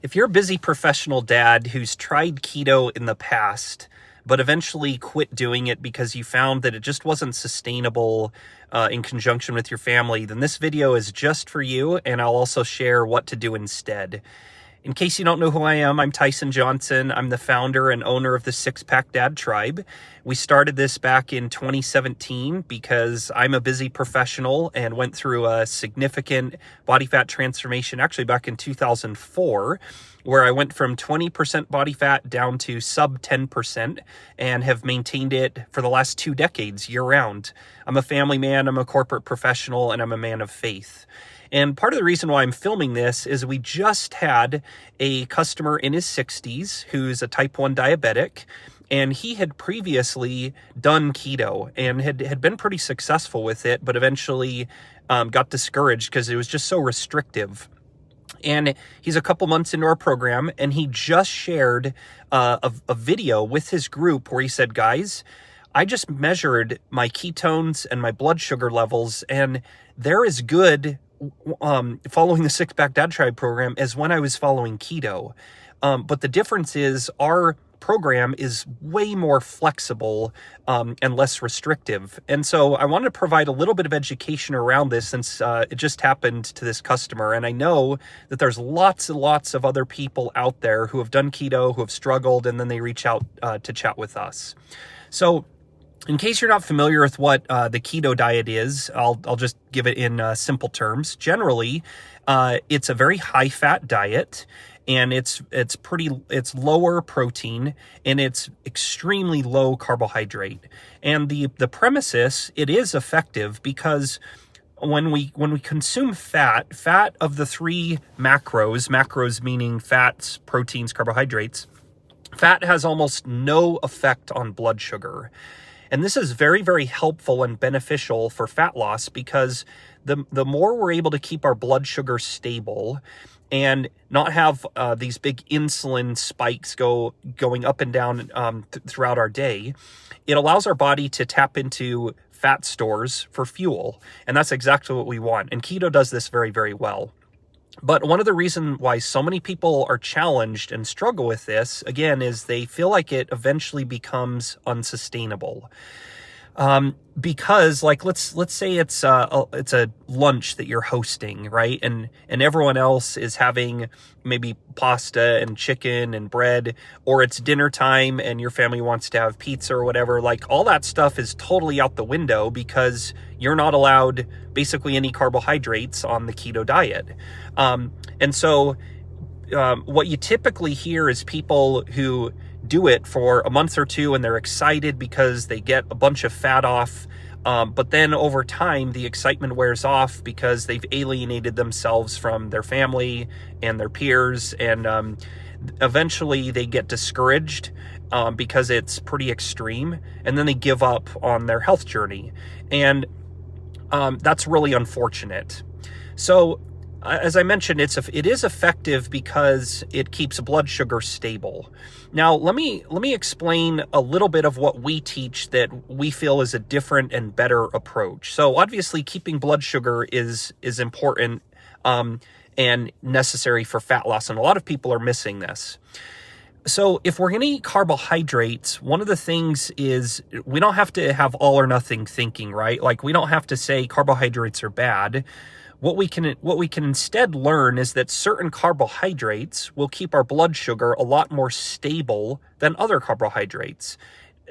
If you're a busy professional dad who's tried keto in the past, but eventually quit doing it because you found that it just wasn't sustainable in conjunction with your family, then this video is just for you, and I'll also share what to do instead. In case you don't know who I am, I'm Tyson Johnson. I'm the founder and owner of the Six Pack Dad Tribe. We started this back in 2017 because I'm a busy professional and went through a significant body fat transformation, actually back in 2004, where I went from 20% body fat down to sub 10% and have maintained it for the last 2 decades year round. I'm a family man, I'm a corporate professional, and I'm a man of faith. And part of the reason why I'm filming this is we just had a customer in his 60s who's a type 1 diabetic, and he had previously done keto and had been pretty successful with it, but eventually got discouraged because it was just so restrictive. And he's a couple months into our program, and he just shared a video with his group where he said, guys, I just measured my ketones and my blood sugar levels, and they're as good following the Six Pack Dad Tribe program as when I was following keto. But the difference is our program is way more flexible and less restrictive. And so I wanted to provide a little bit of education around this since it just happened to this customer. And I know that there's lots and lots of other people out there who have done keto, who have struggled, and then they reach out to chat with us. So in case you're not familiar with what the keto diet is, I'll just give it in simple terms. Generally, it's a very high-fat diet, and it's lower protein, and it's extremely low carbohydrate. And the premises, it is effective because when we consume fat of the 3 macros meaning fats, proteins, carbohydrates, fat has almost no effect on blood sugar. And this is very, very helpful and beneficial for fat loss because the more we're able to keep our blood sugar stable and not have these big insulin spikes going up and down throughout our day, it allows our body to tap into fat stores for fuel. And that's exactly what we want. And keto does this very, very well. But one of the reasons why so many people are challenged and struggle with this, again, is they feel like it eventually becomes unsustainable. Because like, let's say it's a lunch that you're hosting, right? And everyone else is having maybe pasta and chicken and bread, or it's dinner time and your family wants to have pizza or whatever. Like, all that stuff is totally out the window because you're not allowed basically any carbohydrates on the keto diet. And so what you typically hear is people who do it for a month or 2 and they're excited because they get a bunch of fat off. But then over time, the excitement wears off because they've alienated themselves from their family and their peers. And eventually they get discouraged because it's pretty extreme. And then they give up on their health journey. And that's really unfortunate. So as I mentioned, it is effective because it keeps blood sugar stable. Now, let me explain a little bit of what we teach that we feel is a different and better approach. So obviously, keeping blood sugar is important and necessary for fat loss, and a lot of people are missing this. So if we're going to eat carbohydrates, one of the things is we don't have to have all or nothing thinking, right? Like, we don't have to say carbohydrates are bad. What we can instead learn is that certain carbohydrates will keep our blood sugar a lot more stable than other carbohydrates.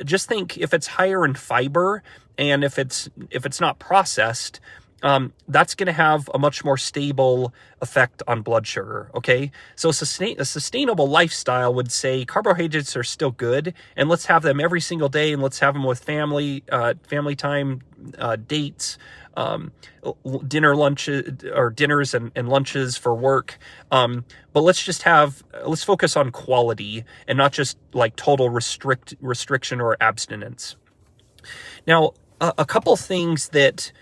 Just think, if it's higher in fiber and if it's not processed, that's going to have a much more stable effect on blood sugar, okay? So a sustainable lifestyle would say carbohydrates are still good, and let's have them every single day, and let's have them with family time, dates, dinners and lunches for work. But let's focus on quality and not just like total restriction or abstinence. Now, a couple things that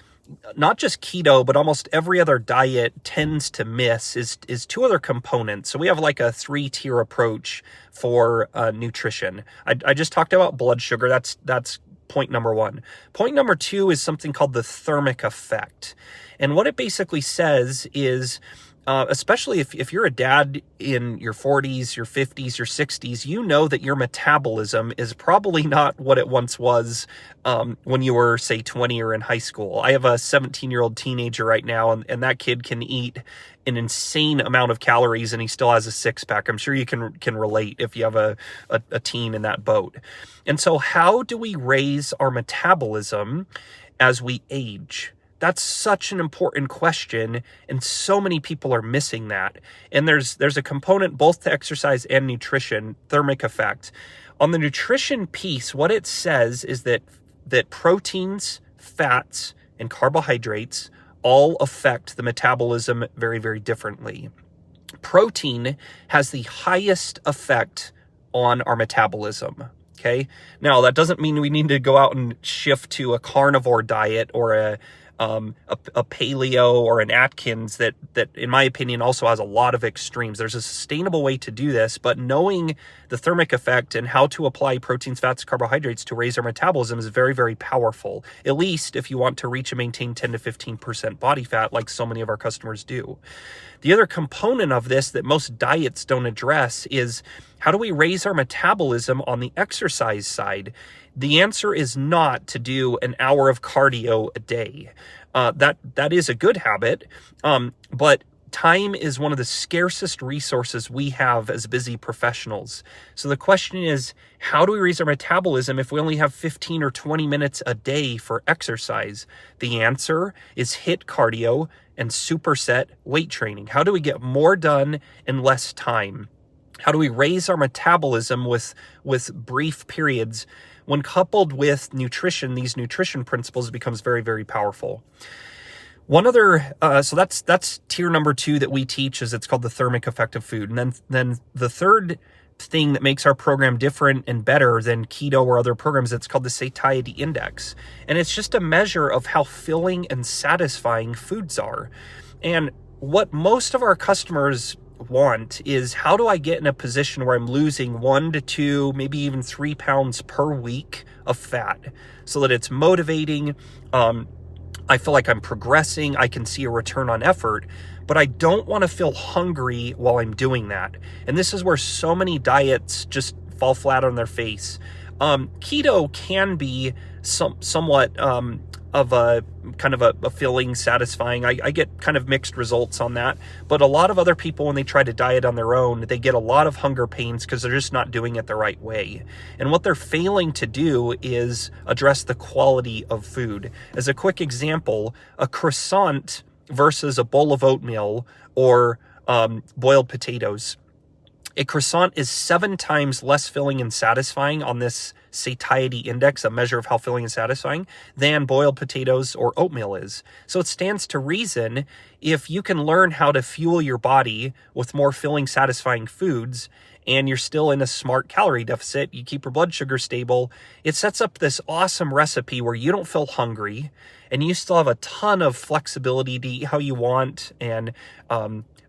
not just keto, but almost every other diet tends to miss is 2 other components. So we have like a 3-tier approach for nutrition. I just talked about blood sugar. That's point number 1. Point number 2 is something called the thermic effect. And what it basically says is especially if you're a dad in your 40s, your 50s, your 60s, you know that your metabolism is probably not what it once was when you were, say, 20 or in high school. I have a 17-year-old teenager right now, and that kid can eat an insane amount of calories, and he still has a six-pack. I'm sure you can relate if you have a teen in that boat. And so how do we raise our metabolism as we age? That's such an important question, and so many people are missing that. And there's a component both to exercise and nutrition, thermic effect. On the nutrition piece, what it says is that proteins, fats, and carbohydrates all affect the metabolism very, very differently. Protein has the highest effect on our metabolism. Okay. Now, that doesn't mean we need to go out and shift to a carnivore diet or a paleo or an Atkins that in my opinion also has a lot of extremes. There's a sustainable way to do this, but knowing the thermic effect and how to apply proteins, fats, carbohydrates to raise our metabolism is very, very powerful, at least if you want to reach and maintain 10 to 15% body fat like so many of our customers do. The other component of this that most diets don't address is how do we raise our metabolism on the exercise side? The answer is not to do an hour of cardio a day. That is a good habit, but time is one of the scarcest resources we have as busy professionals. So the question is, how do we raise our metabolism if we only have 15 or 20 minutes a day for exercise? The answer is HIIT cardio and superset weight training. How do we get more done in less time? How do we raise our metabolism with brief periods? When coupled with nutrition, these nutrition principles becomes very, very powerful. One other, so that's tier number 2 that we teach, is it's called the thermic effect of food. And then the third thing that makes our program different and better than keto or other programs, it's called the Satiety Index. And it's just a measure of how filling and satisfying foods are. And what most of our customers want is, how do I get in a position where I'm losing 1 to 2, maybe even 3 pounds per week of fat so that it's motivating. I feel like I'm progressing. I can see a return on effort, but I don't want to feel hungry while I'm doing that. And this is where so many diets just fall flat on their face. Keto can be somewhat of a kind of a filling, satisfying. I get kind of mixed results on that. But a lot of other people, when they try to diet on their own, they get a lot of hunger pains because they're just not doing it the right way. And what they're failing to do is address the quality of food. As a quick example, a croissant versus a bowl of oatmeal or boiled potatoes. A croissant is 7 times less filling and satisfying on this Satiety Index, a measure of how filling and satisfying, than boiled potatoes or oatmeal is. So it stands to reason, if you can learn how to fuel your body with more filling, satisfying foods, and you're still in a smart calorie deficit, you keep your blood sugar stable, it sets up this awesome recipe where you don't feel hungry, and you still have a ton of flexibility to eat how you want and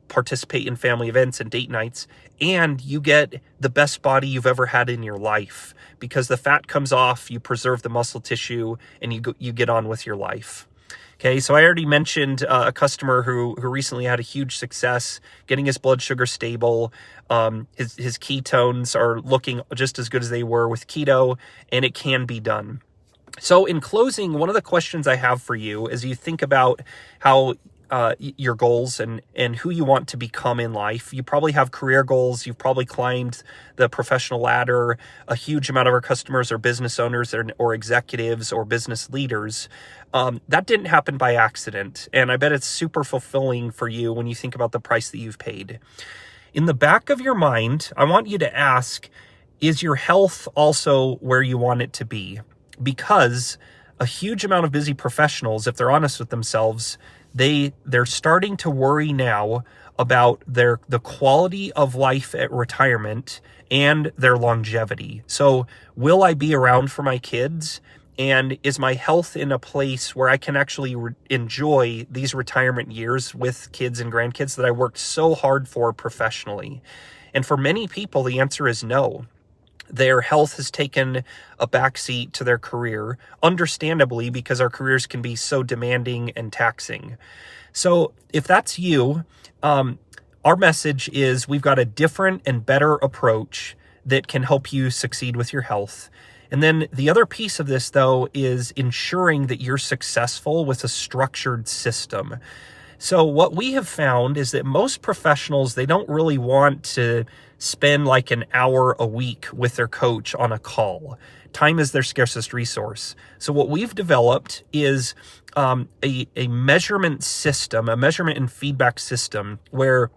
participate in family events and date nights, and you get the best body you've ever had in your life because the fat comes off, you preserve the muscle tissue, and you get on with your life. Okay, so I already mentioned a customer who recently had a huge success getting his blood sugar stable. His ketones are looking just as good as they were with keto, and it can be done. So in closing, one of the questions I have for you as you think about how your goals and who you want to become in life. You probably have career goals. You've probably climbed the professional ladder. A huge amount of our customers are business owners or executives or business leaders. That didn't happen by accident. And I bet it's super fulfilling for you when you think about the price that you've paid. In the back of your mind, I want you to ask, is your health also where you want it to be? Because a huge amount of busy professionals, if they're honest with themselves, they're starting to worry now about the quality of life at retirement and their longevity. So will I be around for my kids? And is my health in a place where I can actually enjoy these retirement years with kids and grandkids that I worked so hard for professionally? And for many people, the answer is no. Their health has taken a backseat to their career, understandably, because our careers can be so demanding and taxing. So if that's you, our message is we've got a different and better approach that can help you succeed with your health. And then the other piece of this, though, is ensuring that you're successful with a structured system. So what we have found is that most professionals, they don't really want to spend like an hour a week with their coach on a call. Time is their scarcest resource. So what we've developed is a measurement system, a measurement and feedback system where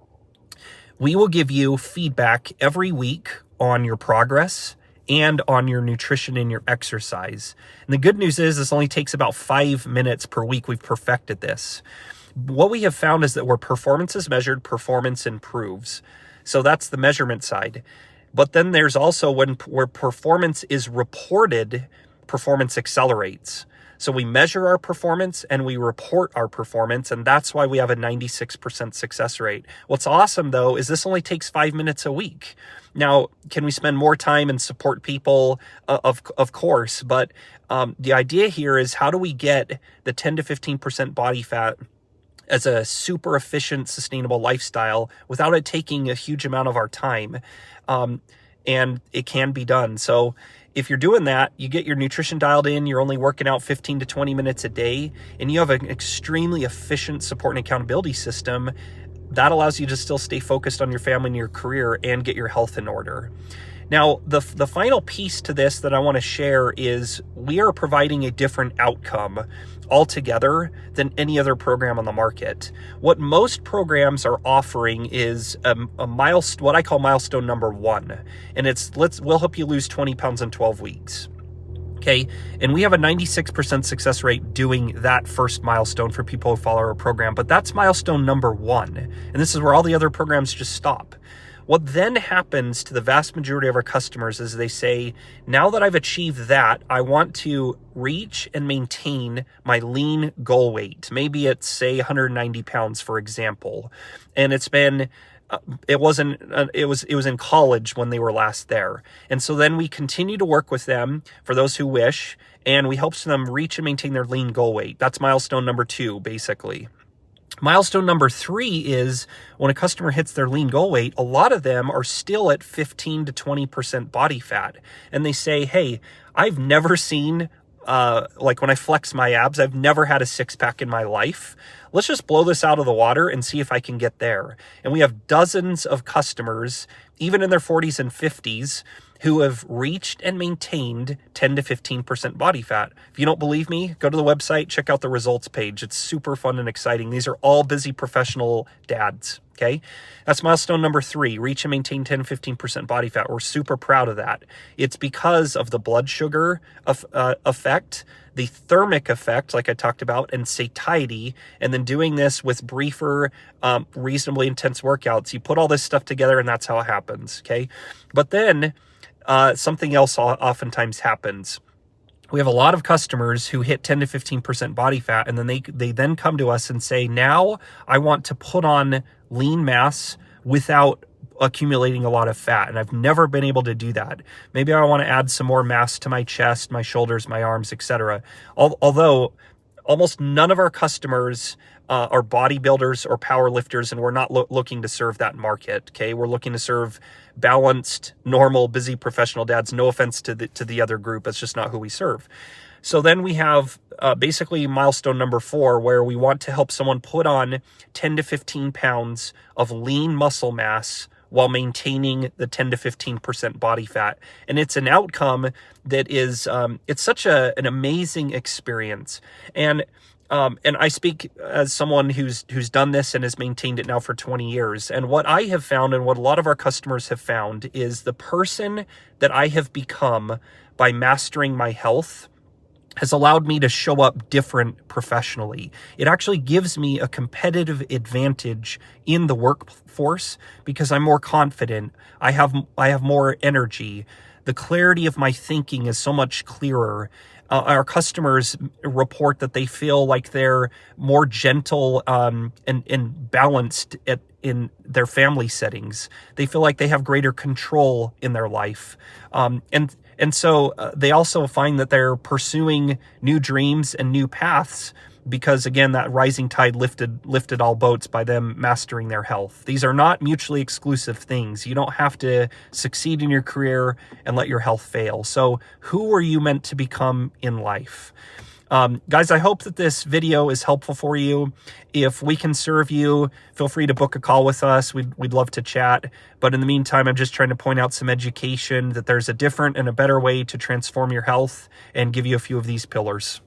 we will give you feedback every week on your progress and on your nutrition and your exercise. And the good news is this only takes about 5 minutes per week. We've perfected this. What we have found is that where performance is measured, performance improves. So that's the measurement side. But then there's also where performance is reported, performance accelerates. So we measure our performance and we report our performance, and that's why we have a 96% success rate. What's awesome, though, is this only takes 5 minutes a week. Now, can we spend more time and support people? Of course, but the idea here is how do we get the 10 to 15% body fat as a super efficient, sustainable lifestyle without it taking a huge amount of our time? And it can be done. So if you're doing that, you get your nutrition dialed in, you're only working out 15 to 20 minutes a day, and you have an extremely efficient support and accountability system, that allows you to still stay focused on your family and your career and get your health in order. Now, the final piece to this that I want to share is we are providing a different outcome altogether than any other program on the market. What most programs are offering is a milestone, what I call milestone number 1, and we'll help you lose 20 pounds in 12 weeks. Okay, and we have a 96% success rate doing that first milestone for people who follow our program, but that's milestone number 1, and this is where all the other programs just stop. What then happens to the vast majority of our customers is they say, now that I've achieved that, I want to reach and maintain my lean goal weight. Maybe it's, say, 190 pounds, for example. And it's been, it was in college when they were last there. And so then we continue to work with them for those who wish, and we help them reach and maintain their lean goal weight. That's milestone number 2, basically. Milestone number 3 is when a customer hits their lean goal weight, a lot of them are still at 15 to 20% body fat. And they say, hey, I've never seen, like when I flex my abs, I've never had a 6-pack in my life. Let's just blow this out of the water and see if I can get there. And we have dozens of customers, even in their 40s and 50s, who have reached and maintained 10 to 15% body fat. If you don't believe me, go to the website, check out the results page. It's super fun and exciting. These are all busy professional dads, okay? That's milestone number 3, reach and maintain 10 to 15% body fat. We're super proud of that. It's because of the blood sugar effect, the thermic effect, like I talked about, and satiety, and then doing this with briefer, reasonably intense workouts. You put all this stuff together, and that's how it happens, okay? But then something else oftentimes happens. We have a lot of customers who hit 10 to 15% body fat, and then they then come to us and say, now I want to put on lean mass without accumulating a lot of fat, and I've never been able to do that. Maybe I want to add some more mass to my chest, my shoulders, my arms, etc. Although almost none of our customers are bodybuilders or power lifters, and we're not looking to serve that market. Okay, we're looking to serve balanced, normal, busy professional dads. No offense to the other group, that's just not who we serve. So then we have basically milestone number 4, where we want to help someone put on 10 to 15 pounds of lean muscle mass while maintaining the 10 to 15% body fat. And it's an outcome that is, it's such an amazing experience. And I speak as someone who's done this and has maintained it now for 20 years. And what I have found, and what a lot of our customers have found, is the person that I have become by mastering my health has allowed me to show up different professionally. It actually gives me a competitive advantage in the workforce because I'm more confident. I have more energy. The clarity of my thinking is so much clearer. Our customers report that they feel like they're more gentle and balanced in their family settings. They feel like they have greater control in their life. And so they also find that they're pursuing new dreams and new paths because again, that rising tide lifted all boats by them mastering their health. These are not mutually exclusive things. You don't have to succeed in your career and let your health fail. So who are you meant to become in life? Guys, I hope that this video is helpful for you. If we can serve you, feel free to book a call with us. We'd love to chat. But in the meantime, I'm just trying to point out some education, that there's a different and a better way to transform your health, and give you a few of these pillars.